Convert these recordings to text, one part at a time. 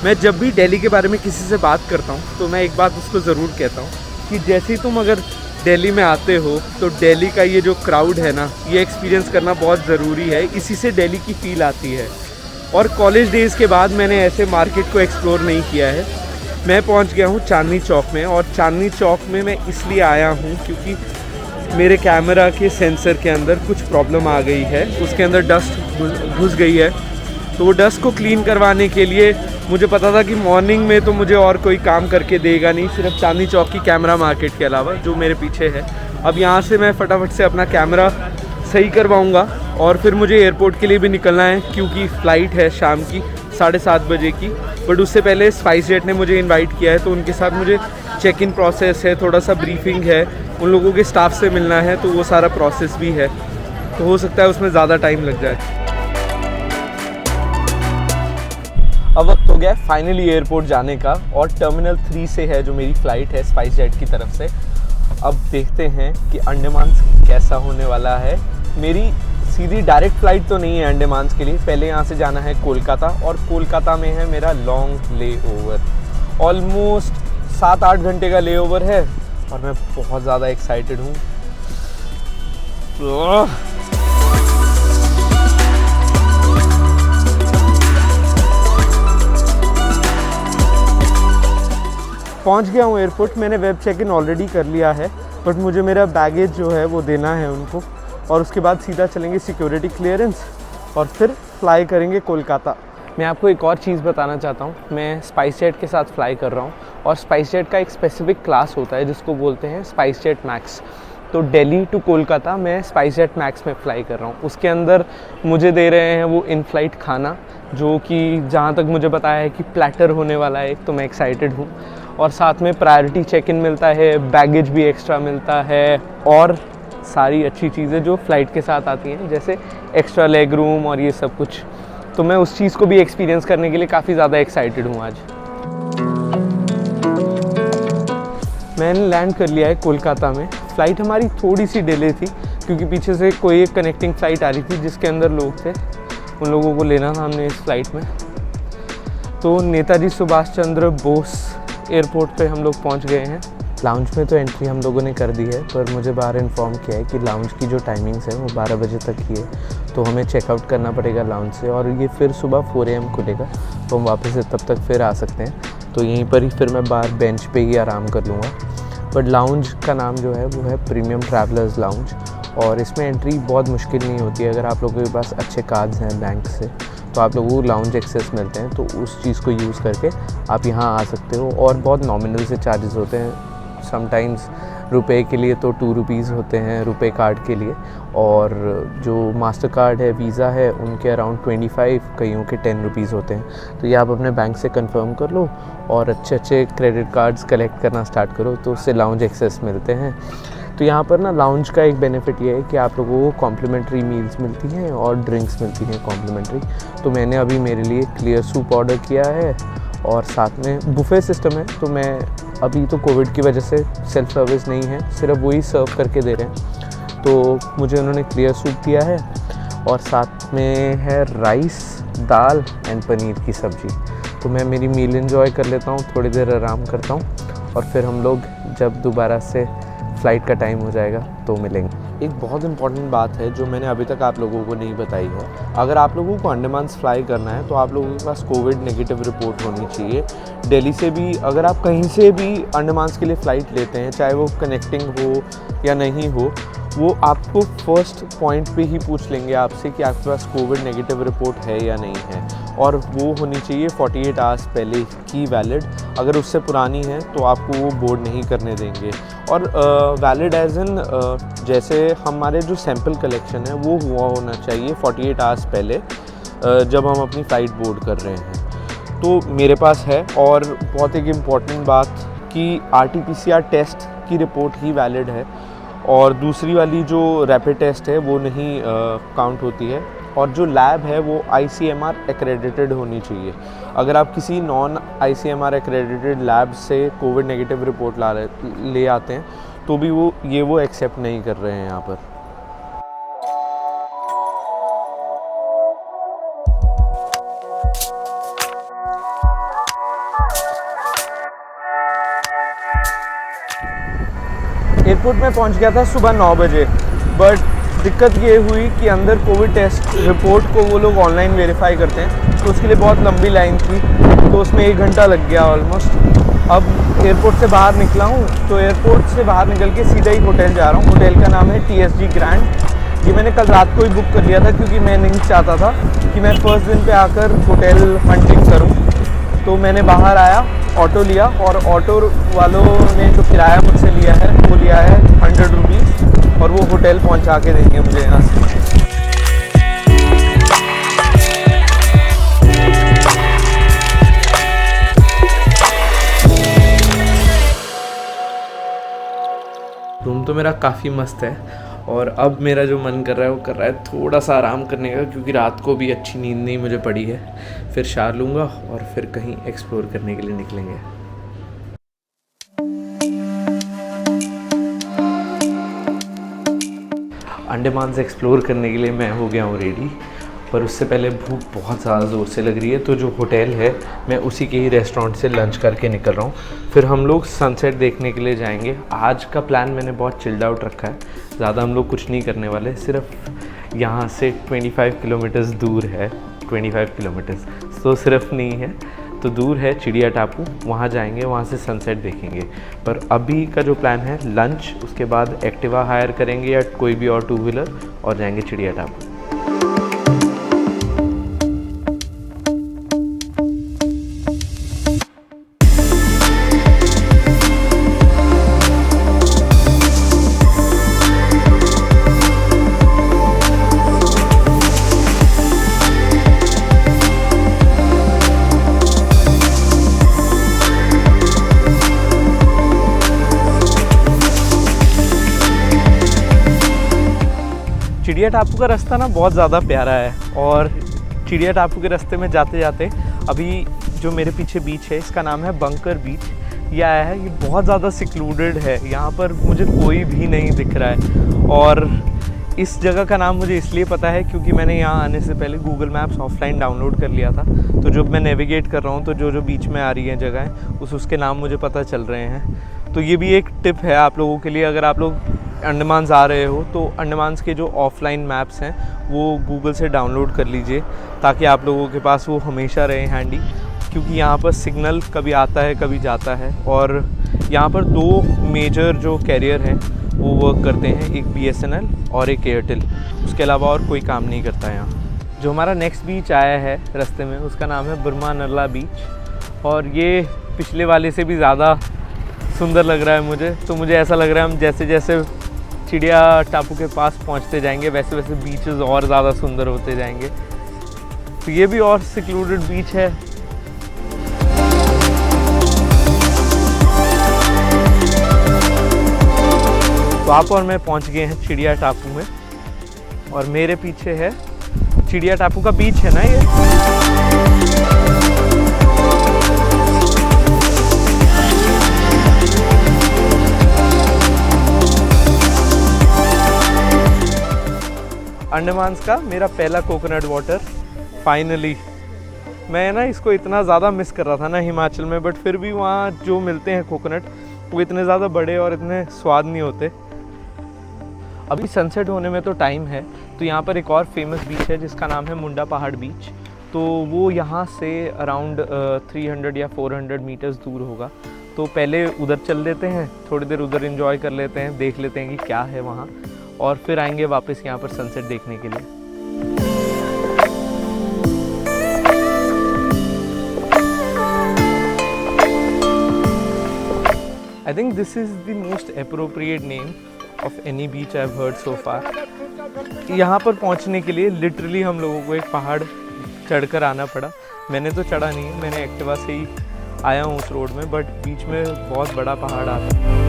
मैं जब भी दिल्ली के बारे में किसी से बात करता हूँ तो मैं एक बात उसको ज़रूर कहता हूँ कि जैसे ही तुम अगर दिल्ली में आते हो तो दिल्ली का ये जो क्राउड है ना, ये एक्सपीरियंस करना बहुत ज़रूरी है। इसी से दिल्ली की फ़ील आती है। और कॉलेज डेज़ के बाद मैंने ऐसे मार्केट को एक्सप्लोर नहीं किया है। मैं पहुंच गया हूं चांदनी चौक में, और चांदनी चौक में मैं इसलिए आया हूं क्योंकि मेरे कैमरा के सेंसर के अंदर कुछ प्रॉब्लम आ गई है, उसके अंदर डस्ट घुस गई है। तो वो डस्ट को क्लीन करवाने के लिए मुझे पता था कि मॉर्निंग में तो मुझे और कोई काम करके देगा नहीं, सिर्फ चांदनी चौक की कैमरा मार्केट के अलावा जो मेरे पीछे है। अब यहाँ से मैं फटाफट से अपना कैमरा सही करवाऊँगा और फिर मुझे एयरपोर्ट के लिए भी निकलना है क्योंकि फ़्लाइट है शाम की 7:30 बजे की। बट उससे पहले स्पाइस जेट ने मुझे इनवाइट किया है, तो उनके साथ मुझे चेक इन प्रोसेस है, थोड़ा सा ब्रीफिंग है, उन लोगों के स्टाफ से मिलना है, तो वो सारा प्रोसेस भी है। तो हो सकता है उसमें ज़्यादा टाइम लग जाए। अब वक्त हो गया फाइनली एयरपोर्ट जाने का, और टर्मिनल 3 से है जो मेरी फ़्लाइट है स्पाइस जेट की तरफ से। अब देखते हैं कि अंडमान कैसा होने वाला है। मेरी सीधी डायरेक्ट फ़्लाइट तो नहीं है अंडमान के लिए, पहले यहाँ से जाना है कोलकाता, और कोलकाता में है मेरा लॉन्ग ले ओवर। ऑलमोस्ट 7-8 घंटे का ले ओवर है और मैं बहुत ज़्यादा एक्साइटेड हूँ। पहुँच गया हूँ एयरपोर्ट। मैंने वेब चेक इन ऑलरेडी कर लिया है, बट मुझे मेरा बैगेज जो है वो देना है उनको, और उसके बाद सीधा चलेंगे सिक्योरिटी क्लियरेंस और फिर फ्लाई करेंगे कोलकाता। मैं आपको एक और चीज़ बताना चाहता हूँ, मैं स्पाइस जेट के साथ फ्लाई कर रहा हूँ, और स्पाइस जेट का एक स्पेसिफिक क्लास होता है जिसको बोलते हैं स्पाइस जेट मैक्स। तो दिल्ली टू कोलकाता मैं स्पाइस जेट मैक्स में फ़्लाई कर रहा हूँ। उसके अंदर मुझे दे रहे हैं वो इन फ्लाइट खाना, जो कि जहाँ तक मुझे पता है कि प्लेटर होने वाला है, तो मैं एक्साइटेड हूँ। और साथ में प्रायोरिटी चेक इन मिलता है, बैगेज भी एक्स्ट्रा मिलता है, और सारी अच्छी चीज़ें जो फ़्लाइट के साथ आती हैं, जैसे एक्स्ट्रा लेग रूम और ये सब कुछ। तो मैं उस चीज़ को भी एक्सपीरियंस करने के लिए काफ़ी ज़्यादा एक्साइटेड हूँ आज। मैंने लैंड कर लिया है कोलकाता में। फ़्लाइट हमारी थोड़ी सी डिले थी क्योंकि पीछे से कोई एक कनेक्टिंग फ़्लाइट आ रही थी जिसके अंदर लोग थे, उन लोगों को लेना था हमने इस फ़्लाइट में। तो नेताजी सुभाष चंद्र बोस एयरपोर्ट पे हम लोग पहुंच गए हैं। लाउंज में तो एंट्री हम लोगों ने कर दी है, पर मुझे बाहर इन्फॉर्म किया है कि लाउंज की जो टाइमिंग्स है वो 12 बजे तक ही है, तो हमें चेकआउट करना पड़ेगा लाउंज से, और ये फिर सुबह 4 AM खुलेगा, तो हम वापस से तब तक फिर आ सकते हैं। तो यहीं पर ही फिर मैं बाहर बेंच पे ही आराम कर लूँगा। बट लाउंज का नाम जो है वो है प्रीमियम ट्रैवलर्स लाउंज, और इसमें एंट्री बहुत मुश्किल नहीं होती है। अगर आप लोगों के पास अच्छे कार्ड्स हैं बैंक से, तो आप लोगों को लाउंज एक्सेस मिलते हैं, तो उस चीज़ को यूज़ करके आप यहाँ आ सकते हो। और बहुत नॉमिनल से चार्जेस होते हैं, समटाइम्स रुपए के लिए तो 2 रुपीज़ होते हैं रुपए कार्ड के लिए, और जो मास्टर कार्ड है, वीज़ा है, उनके अराउंड 25, कईयों के 10 रुपीज़ होते हैं। तो ये आप अपने बैंक से कंफर्म कर लो और अच्छे अच्छे क्रेडिट कार्ड्स कलेक्ट करना स्टार्ट करो, तो उससे लाउंज एक्सेस मिलते हैं। तो यहाँ पर ना लाउंज का एक बेनिफिट ये है कि आप लोगों को कॉम्प्लीमेंट्री मील्स मिलती हैं और ड्रिंक्स मिलती हैं कॉम्प्लीमेंट्री। तो मैंने अभी मेरे लिए क्लियर सूप ऑर्डर किया है, और साथ में बुफे सिस्टम है। तो मैं अभी तो कोविड की वजह से सेल्फ सर्विस नहीं है, सिर्फ वही सर्व करके दे रहे हैं। तो मुझे उन्होंने क्लियर सूप दिया है, और साथ में है राइस, दाल एंड पनीर की सब्ज़ी। तो मैं मेरी मील एंजॉय कर लेता हूँ, थोड़ी देर आराम करता हूँ, और फिर हम लोग जब दोबारा से फ़्लाइट का टाइम हो जाएगा तो मिलेंगे। एक बहुत इंपॉर्टेंट बात है जो मैंने अभी तक आप लोगों को नहीं बताई है। अगर आप लोगों को अंडमान फ्लाई करना है तो आप लोगों के पास कोविड नेगेटिव रिपोर्ट होनी चाहिए। दिल्ली से भी, अगर आप कहीं से भी अंडमान के लिए फ़्लाइट लेते हैं, चाहे वो कनेक्टिंग हो या नहीं हो, वो आपको फर्स्ट पॉइंट पे ही पूछ लेंगे आपसे कि आपके पास कोविड नेगेटिव रिपोर्ट है या नहीं है, और वो होनी चाहिए 48 आवर्स पहले की वैलिड। अगर उससे पुरानी है तो आपको वो बोर्ड नहीं करने देंगे। और वैलिड एज इन जैसे हमारे जो सैम्पल कलेक्शन है वो हुआ होना चाहिए 48 आवर्स पहले, जब हम अपनी फ़्लाइट बोर्ड कर रहे हैं। तो मेरे पास है। और बहुत एक इम्पॉर्टेंट बात कि RT-PCR टेस्ट की रिपोर्ट ही वैलिड है, और दूसरी वाली जो रैपिड टेस्ट है वो नहीं काउंट होती है। और जो लैब है वो ICMR एक्रेडिटेड होनी चाहिए। अगर आप किसी नॉन ICMR एक्रेडिटेड लैब से कोविड नेगेटिव रिपोर्ट ले आते हैं तो भी वो एक्सेप्ट नहीं कर रहे हैं यहाँ पर। एयरपोर्ट में पहुंच गया था सुबह 9 बजे, बट दिक्कत ये हुई कि अंदर कोविड टेस्ट रिपोर्ट को वो लोग ऑनलाइन वेरीफाई करते हैं, तो उसके लिए बहुत लंबी लाइन थी, तो उसमें 1 घंटा लग गया ऑलमोस्ट। अब एयरपोर्ट से बाहर निकला हूँ, तो एयरपोर्ट से बाहर निकल के सीधा ही होटल जा रहा हूँ। होटल का नाम है TSG ग्रैंड। ये मैंने कल रात को ही बुक कर लिया था, क्योंकि मैं नहीं चाहता था कि मैं फर्स्ट दिन पे आकर होटल हंटिंग करूँ। तो मैंने बाहर आया, ऑटो लिया, और ऑटो वालों ने जो किराया मुझसे लिया है वो लिया है 100 रुपीज़, और वो होटल पहुंचा के देंगे मुझे यहाँ से। रूम तो मेरा काफ़ी मस्त है, और अब मेरा जो मन कर रहा है वो कर रहा है थोड़ा सा आराम करने का, क्योंकि रात को भी अच्छी नींद नहीं मुझे पड़ी है। फिर शार लूँगा और फिर कहीं एक्सप्लोर करने के लिए निकलेंगे। अंडमान से एक्सप्लोर करने के लिए मैं हो गया हूँ रेडी, पर उससे पहले भूख बहुत ज़्यादा ज़ोर से लग रही है। तो जो होटल है मैं उसी के ही रेस्टोरेंट से लंच करके निकल रहा हूँ। फिर हम लोग सनसेट देखने के लिए जाएंगे। आज का प्लान मैंने बहुत चिल्ड आउट रखा है, ज़्यादा हम लोग कुछ नहीं करने वाले। सिर्फ यहाँ से 25 किलोमीटर्स दूर है, 25 किलोमीटर्स तो सिर्फ नहीं है, तो दूर है चिड़िया टापू, वहाँ जाएंगे, वहाँ से सनसेट देखेंगे। पर अभी का जो प्लान है लंच, उसके बाद एक्टिवा हायर करेंगे या कोई भी और 2 व्हीलर और जाएंगे चिड़िया टापू। चिड़िया टापू का रास्ता ना बहुत ज़्यादा प्यारा है, और चिड़िया टापू के रास्ते में जाते जाते अभी जो मेरे पीछे बीच है इसका नाम है बंकर बीच। ये आया है, ये बहुत ज़्यादा सिक्लूडेड है, यहाँ पर मुझे कोई भी नहीं दिख रहा है। और इस जगह का नाम मुझे इसलिए पता है क्योंकि मैंने यहाँ आने से पहले गूगल मैप्स ऑफलाइन डाउनलोड कर लिया था। तो जब मैं नेविगेट कर रहा हूँ तो जो जो बीच में आ रही हैं जगहें उसके नाम मुझे पता चल रहे हैं। तो ये भी एक टिप है आप लोगों के लिए, अगर आप लोग अंडमान आ रहे हो तो अंडमान के जो ऑफलाइन मैप्स हैं वो गूगल से डाउनलोड कर लीजिए, ताकि आप लोगों के पास वो हमेशा रहे हैंडी, क्योंकि यहाँ पर सिग्नल कभी आता है कभी जाता है। और यहाँ पर 2 मेजर जो कैरियर हैं वो वर्क करते हैं, एक BSNL और एक एयरटेल, उसके अलावा और कोई काम नहीं करता है यहाँ। जो हमारा नेक्स्ट बीच आया है रास्ते में उसका नाम है बुरमा नरला बीच, और ये पिछले वाले से भी ज़्यादा सुंदर लग रहा है मुझे। तो मुझे ऐसा लग रहा है हम जैसे जैसे चिड़िया टापू के पास पहुंचते जाएंगे वैसे वैसे बीचेस और ज़्यादा सुंदर होते जाएंगे। तो ये भी और सिक्लूडेड बीच है। तो आप और मैं पहुंच गए हैं चिड़िया टापू में, और मेरे पीछे है चिड़िया टापू का बीच है ना ये। अंडमान का मेरा पहला कोकोनट वाटर फाइनली। मैं ना इसको इतना ज़्यादा मिस कर रहा था ना हिमाचल में, बट फिर भी वहाँ जो मिलते हैं कोकोनट वो इतने ज़्यादा बड़े और इतने स्वाद नहीं होते। अभी सनसेट होने में तो टाइम है, तो यहाँ पर एक और फेमस बीच है जिसका नाम है मुंडा पहाड़ बीच। तो वो यहाँ से अराउंड 300 या 400 मीटर्स दूर होगा। तो पहले उधर चल देते हैं, थोड़ी देर उधर एंजॉय कर लेते हैं, देख लेते हैं कि क्या है वहाँ, और फिर आएंगे वापस यहाँ पर सनसेट देखने के लिए। I think this is the most appropriate name of any beach I've heard so far. यहाँ पर पहुँचने के लिए लिटरली हम लोगों को एक पहाड़ चढ़कर आना पड़ा। मैंने तो चढ़ा नहीं है, मैंने एक्टिवा से ही आया हूँ उस रोड में, बट बीच में बहुत बड़ा पहाड़ आता है।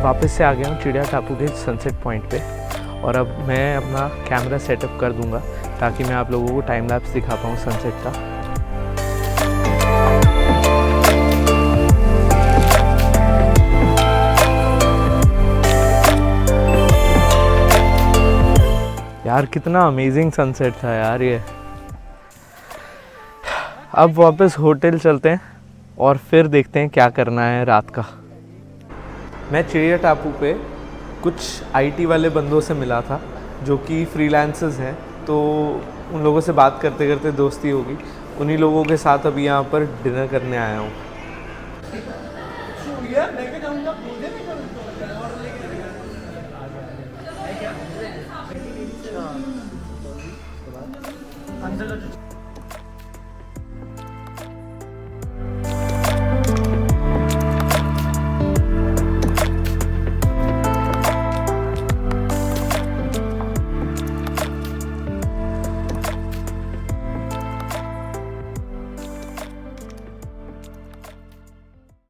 वापस से आ गया हूँ चिड़िया टापू के सनसेट पॉइंट पे, और अब मैं अपना कैमरा सेटअप कर दूंगा ताकि मैं आप लोगों को टाइम लैप्स दिखा पाऊँ सनसेट का। यार कितना अमेजिंग सनसेट था यार ये। अब वापस होटल चलते हैं और फिर देखते हैं क्या करना है रात का। मैं चिड़िया टापू पे कुछ आईटी वाले बंदों से मिला था जो कि फ्रीलांसर्स हैं, तो उन लोगों से बात करते करते दोस्ती होगी। उन्हीं लोगों के साथ अभी यहाँ पर डिनर करने आया हूँ।